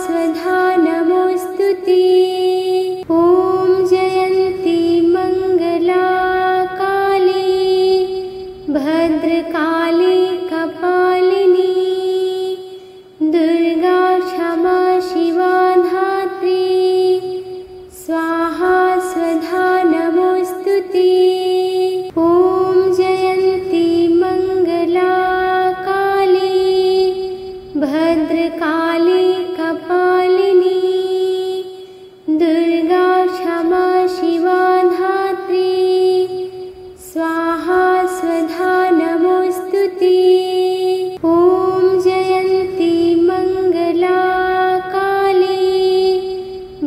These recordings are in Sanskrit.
स्वधा नमोऽस्तुते। ॐ जयन्ती मङ्गला काली भद्रकाली कपालिनी दुर्गा क्षमा शिवा धात्री स्वाहा स्वधा नमोऽस्तुते। ॐ जयन्ती मङ्गला काली भद्रकाली कपालिनी दुर्गा क्षमा शिवा धात्री स्वाहा स्वधा नमोऽस्तुते। ॐ जयन्ती मङ्गला काली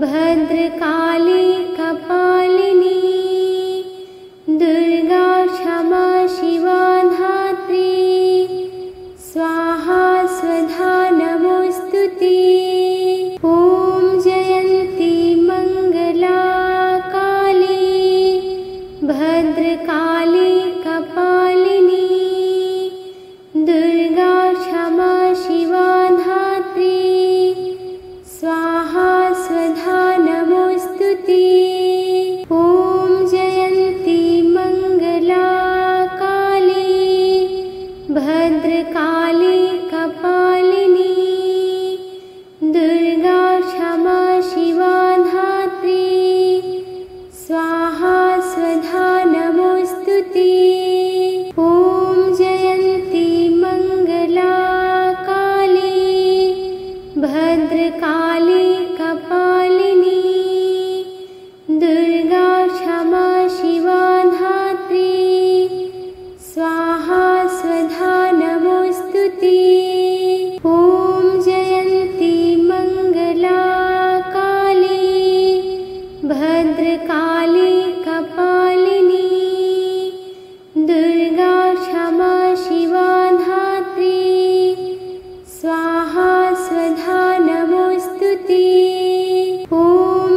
भद्रकाली कपालिनी दुर्गा क्षमा शिवा धात्री स्वाहा स्वधा नमोऽस्तुते। ॐ जयन्ती मङ्गला काली भद्रकाली कपालिनी दुर्गा क्षमा शिवा धात्री स्वाहा स्वधा नमोऽस्तुते। ॐ जयन्ती मङ्गला काली भद्रकाली कपालिनी दुर्गा क्षमा शिवा धात्री स्वाहा स्वधा नमोऽस्तुते। ॐ जयन्ती मङ्गला काली भद्रकाली कपालिनी दुर्गा क्षमा शिवा धात्री स्वाहा स्वधा नमोऽस्तुते। ॐ जयन्ती मङ्गला काली भद्रकाली कपालिनी दुर्गा क्षमा शिवा धात्री स्वाहा स्वधा नमोऽस्तुते। ॐ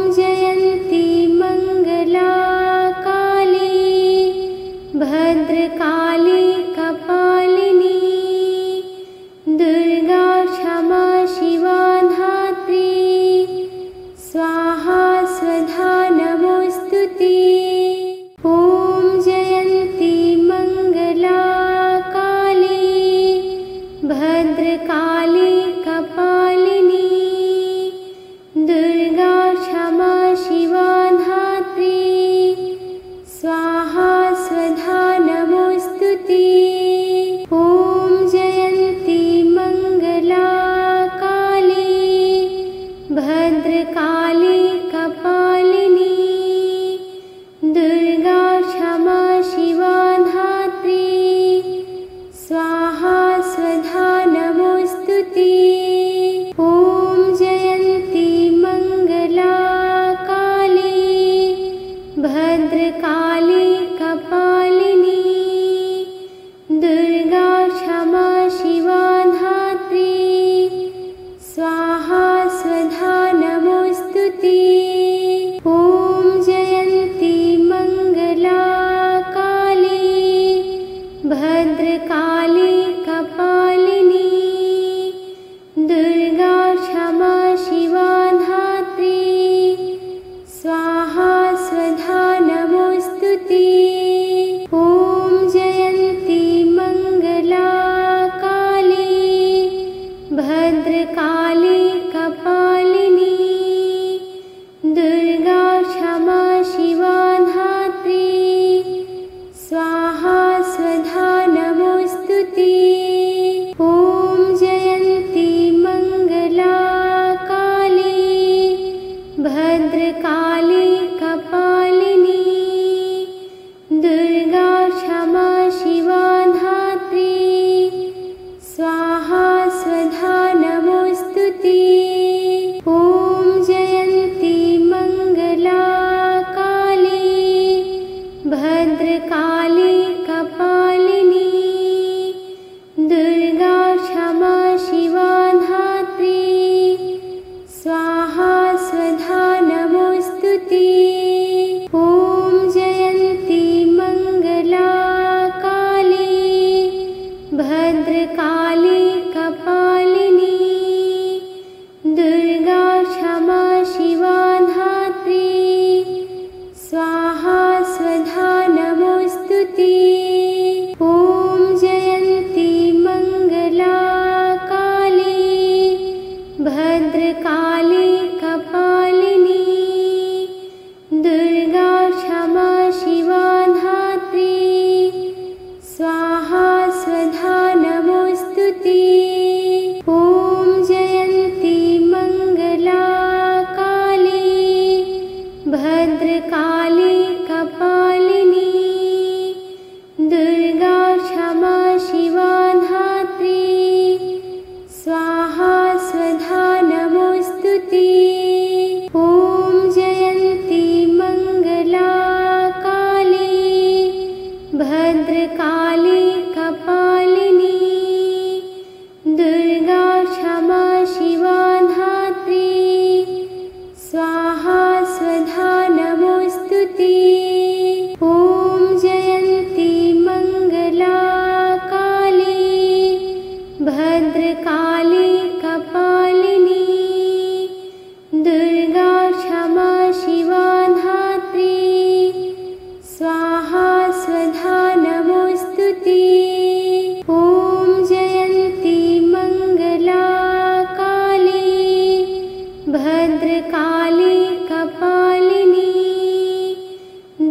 भद्रकाली कपालिनी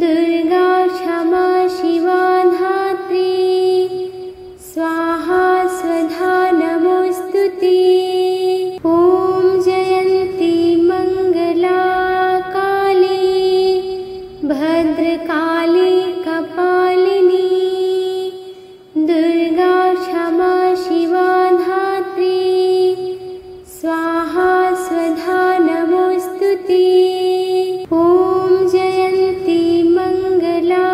दुर्गा क्षमा शिवा धात्री स्वाहा स्वधा नमोस्तुते। ॐ जयन्ती मंगला काली भद्रकाली कपालिनी दुर्गा क्षमा शिवा धात्री स्वाहा स्वधा नमोस्तुते। ॐ जयन्ती मंगला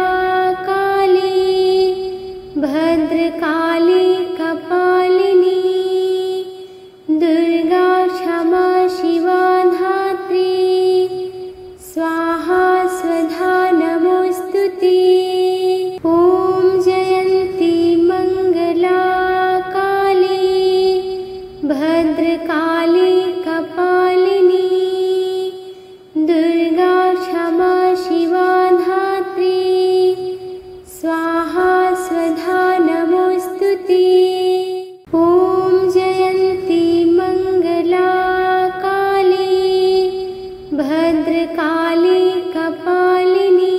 काली भद्रकाली कपालिनी दुर्गा क्षमा शिवा धात्री स्वाहा स्वधा नमोस्तुते। ॐ जयन्ती मंगला काली भद्रकाली कपालिनी दुर्गा क्षमा शिवा धात्री स्वाहा स्वधा नमोस्तुते। ॐ जयन्ती मंगला काली भद्रकाली कपालिनी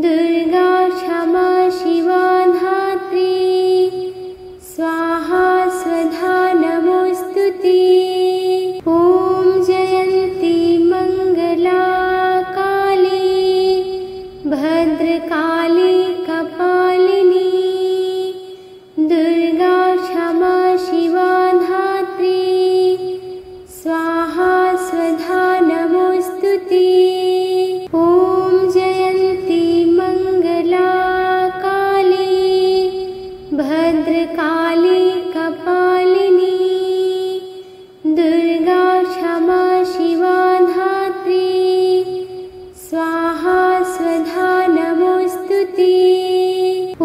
दुर्गा क्षमा शिवा धात्री स्वाहा स्वधा नमोस्तुते। ॐ जयन्ती मंगला काली भद्रकाली कपालिनी दुर्गा क्षमा शिवा धात्री स्वाहा स्वधा नमोस्तुते। ॐ जयन्ती मंगला काली भद्रकाली कपालिनी दुर्गा क्षमा शिवा धात्री स्वाहा स्वधा नमोस्तुते। ॐ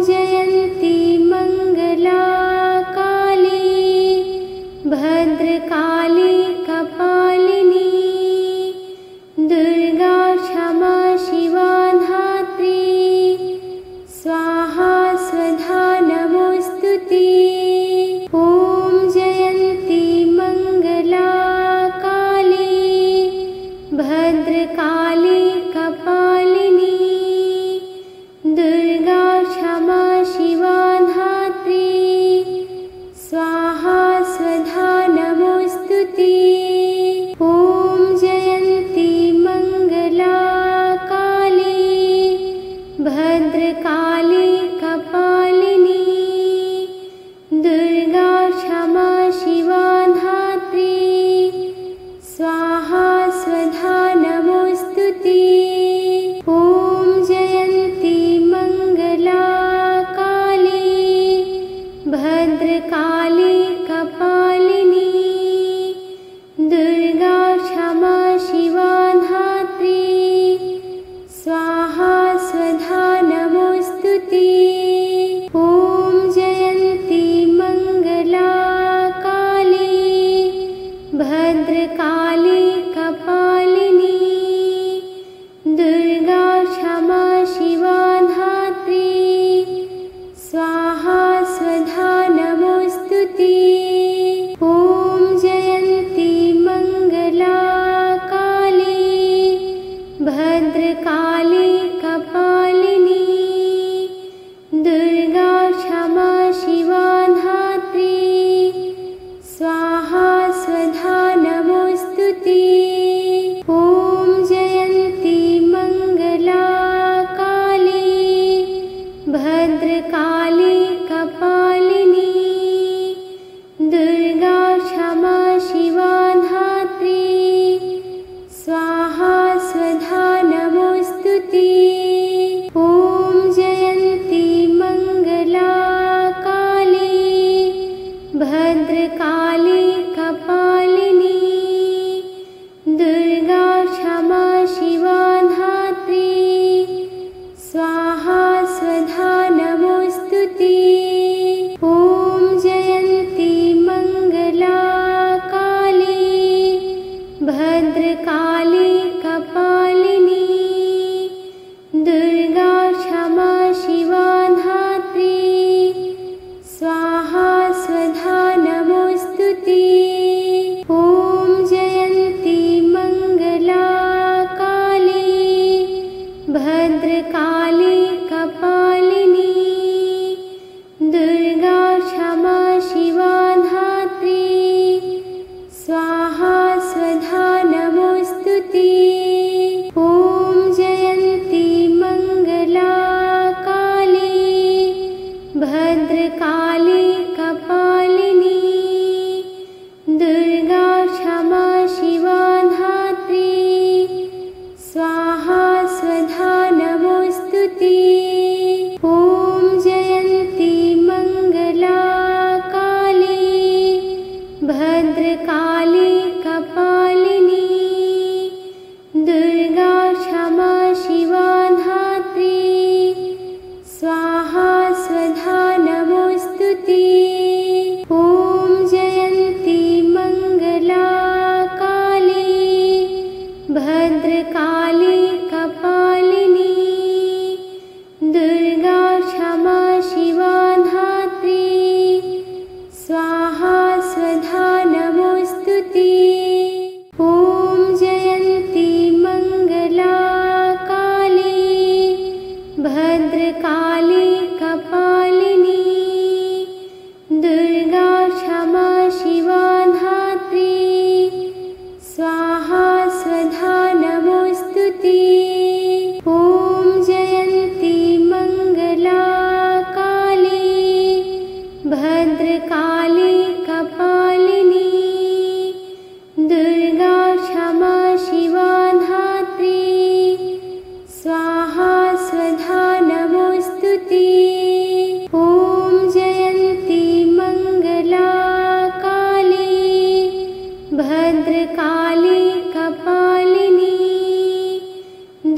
जयन्ती मंगला काली भद्रकाली कपालिनी दुर्गा क्षमा शिवा धात्री स्वाहा स्वधा नमोस्तुते। ॐ जयन्ती मंगला काली भद्रकाली कपालिनी दुर्गा क्षमा शिवा धात्री स्वाहा स्वधा नमोस्तुते। ॐ जयन्ती मंगला काली भद्रकाली कपालिनी दुर्गा क्षमा शिवा धात्री स्वाहा स्वधा नमोस्तुते। ॐ जयन्ती मंगला काली भद्रकाली कपालिनी दुर्गा क्षमा शिवा धात्री स्वाहा स्वधा नमोस्तुते। ॐ जयन्ती मंगला काली भद्रकाली कपालिनी दुर्गा क्षमा शिवा धात्री स्वाहा स्वधा नमोस्तुते। ॐ जयन्ती मंगला काली भद्रकाली कपालिनी दुर्गा क्षमा शिवा धात्री स्वाहा स्वधा स्वाहा स्वधा नमोऽस्तु ते। ॐ जयन्ती मङ्गला काली भद्रकाली कपालिनी दुर्गा क्षमा शिवा धात्री स्वाहा स्वधा नमोऽस्तु ते। ॐ जयन्ती मङ्गला काली भद्रकाली कपालिनी दुर्गा क्षमा शिवा धात्री स्वाहा स्वधा नमोऽस्तु ते। ॐ जयन्ती मङ्गला काली भद्रकाली कपालिनी दुर्गा क्षमा शिवा धात्री स्वाहा स्वधा नमोऽस्तु ते। ॐ जयन्ती मङ्गला काली भद्रकाली कपालिनी दुर्गा क्षमा शिवा धात्री स्वाहा स्वधा नमोऽस्तु ते। ॐ जयन्ती मङ्गला काली भद्रकाली कपालिनी दुर्गा क्षमा शिवा धात्री स्वाहा स्वधा नमोऽस्तु ते। ॐ जयन्ती मङ्गला काली भद्रकाली कपालिनी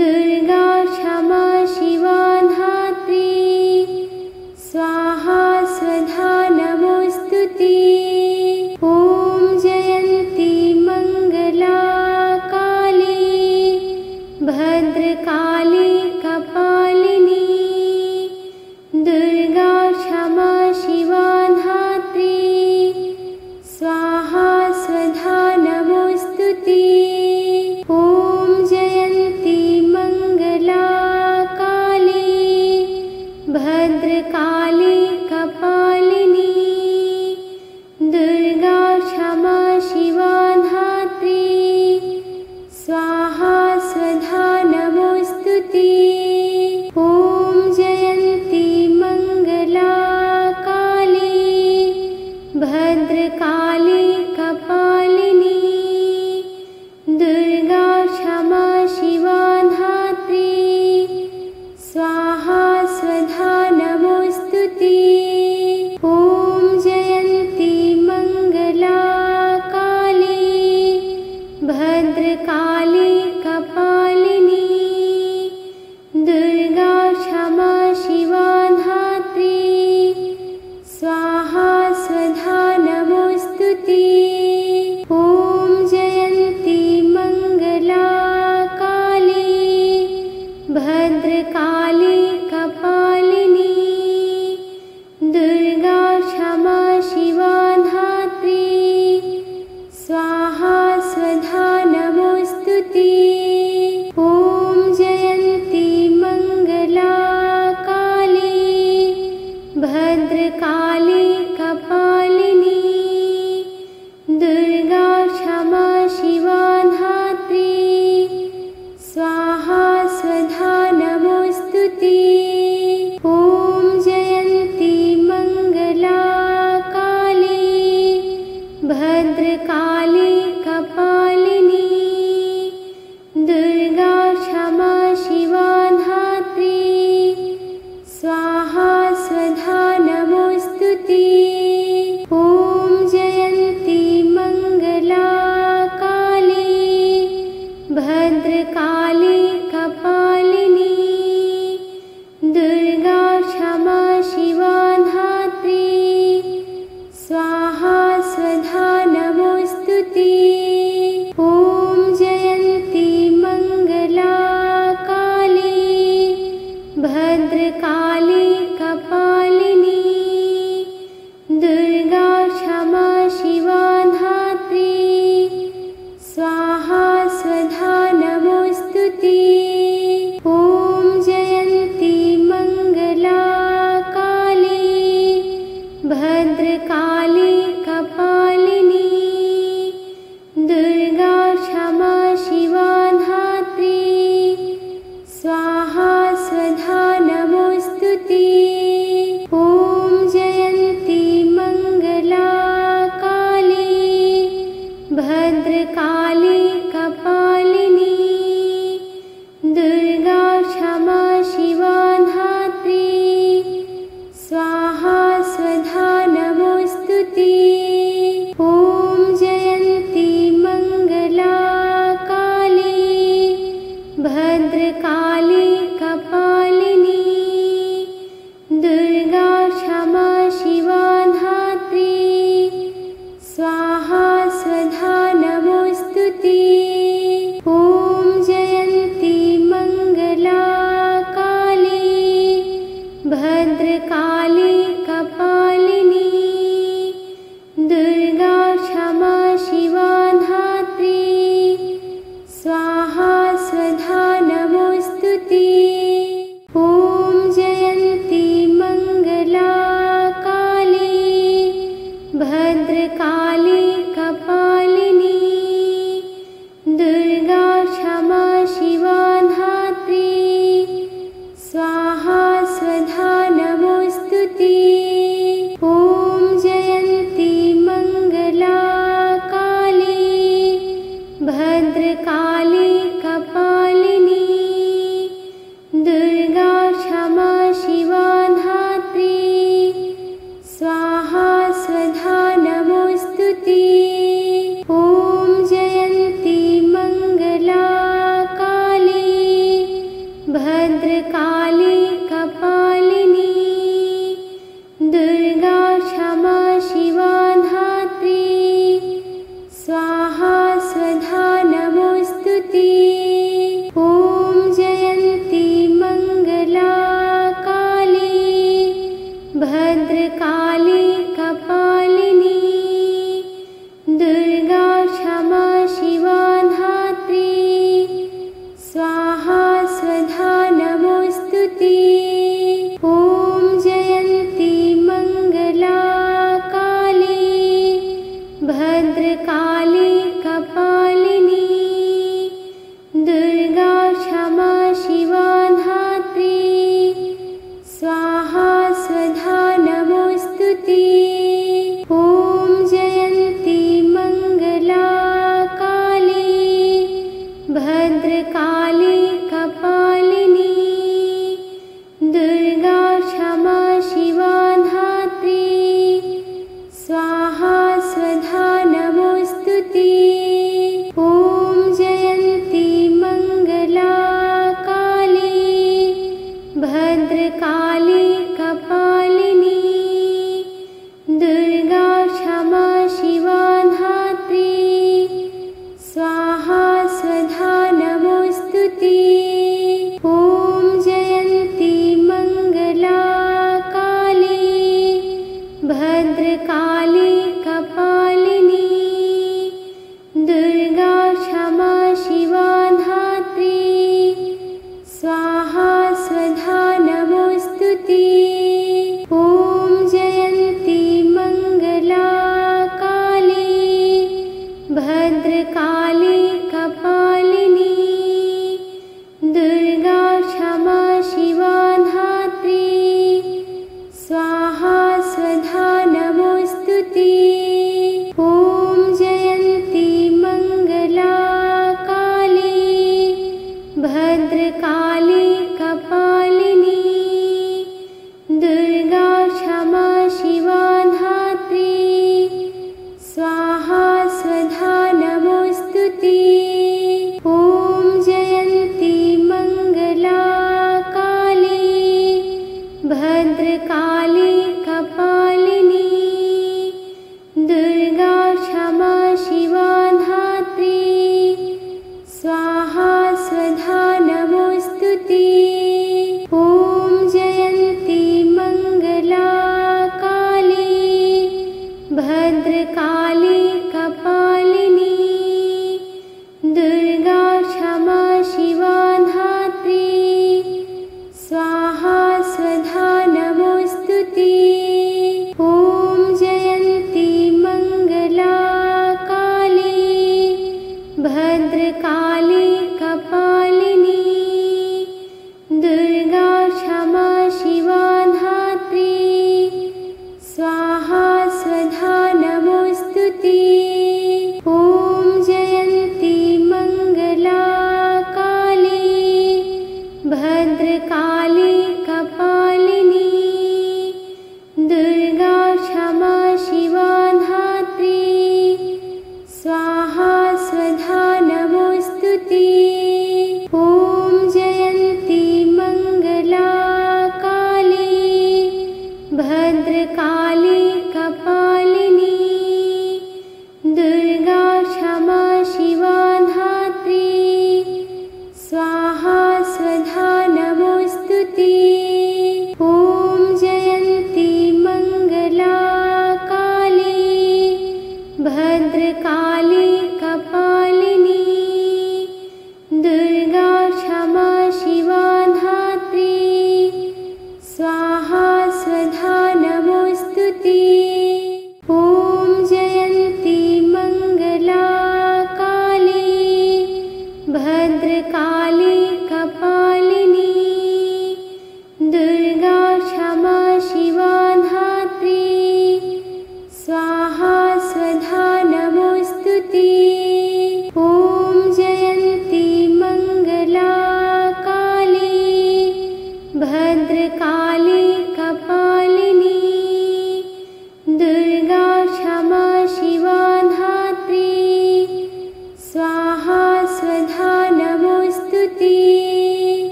दुर्गा क्षमा शिवा धात्री स्वाहा स्वधा नमोऽस्तु ते। ॐ जयन्ती मङ्गला काली भद्रकाली कपालिनी दुर्गा क्षमा शिवा धात्री स्वाहा स्वधा नमोऽस्तु ते। भद्रकाली कपालिनी दुर्गा क्षमा शिवा धात्री स्वाहा स्वधा नमोस्तुते। ॐ जयन्ती मंगला काली भद्रकाली कपालिनी दुर्गा क्षमा शिवा धात्री स्वाहा स्वधा नमोस्तुते।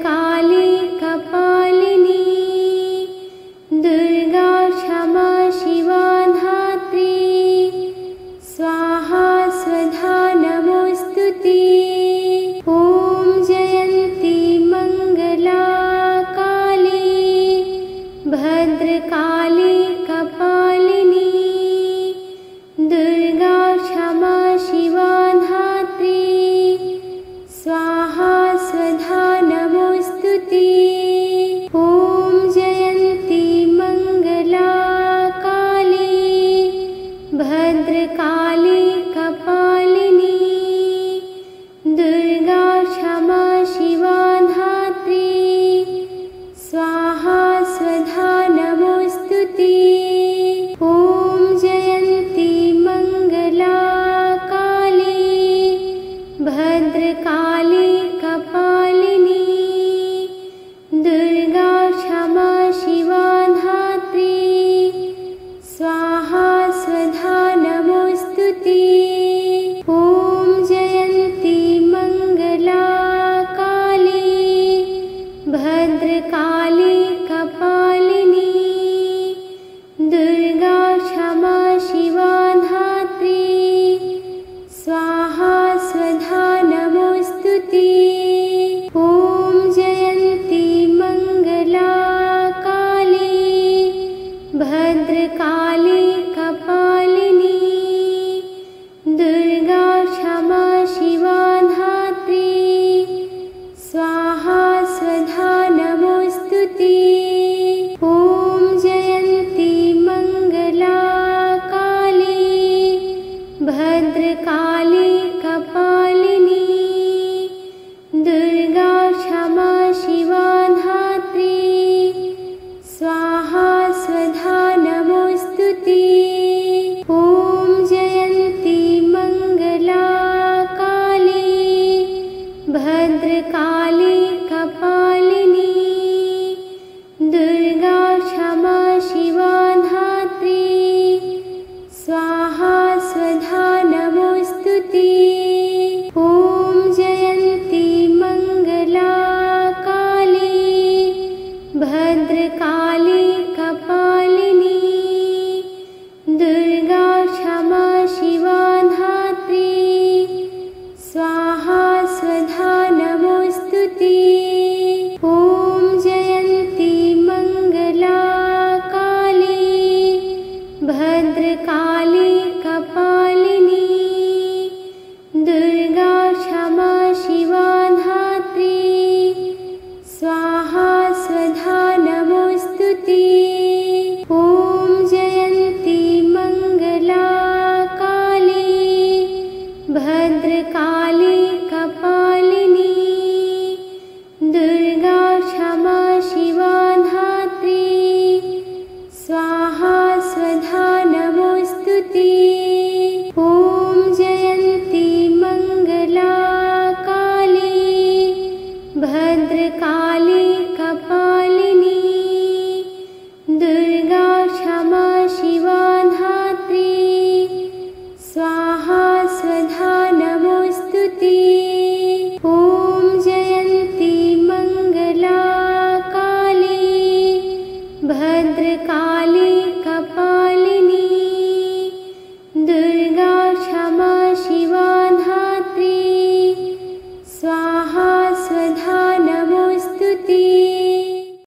काली